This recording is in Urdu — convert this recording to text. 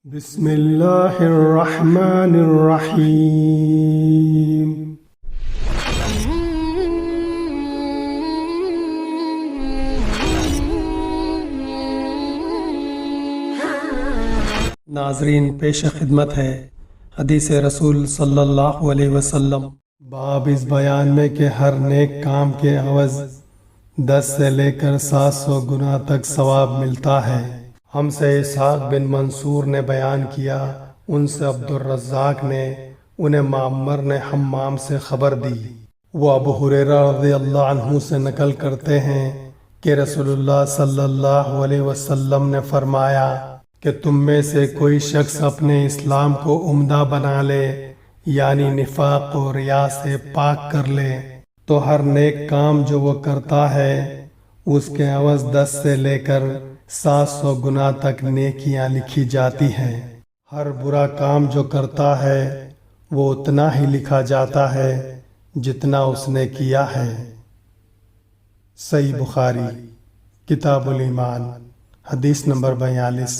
بسم اللہ الرحمن الرحیم۔ ناظرین، پیش خدمت ہے حدیث رسول صلی اللہ علیہ وسلم، باب اس بیان میں کہ ہر نیک کام کے عوض 10 سے لے کر 700 گنا تک ثواب ملتا ہے۔ ہم سے اسحاق بن منصور نے بیان کیا، ان سے عبد الرزاق نے، انہیں معمر نے حمام سے خبر دی۔ وہ ابو ہریرہ رضی اللہ عنہ سے نقل کرتے ہیں کہ رسول اللہ صلی اللہ علیہ وسلم نے فرمایا کہ تم میں سے کوئی شخص اپنے اسلام کو عمدہ بنا لے، یعنی نفاق و ریا سے پاک کر لے، تو ہر نیک کام جو وہ کرتا ہے اس کے عوض 10 سے لے کر 700 گنا تک نیکیاں لکھی جاتی ہیں۔ ہر برا کام جو کرتا ہے وہ اتنا ہی لکھا جاتا ہے جتنا اس نے کیا ہے۔ صحیح بخاری کتاب الایمان، حدیث نمبر 42۔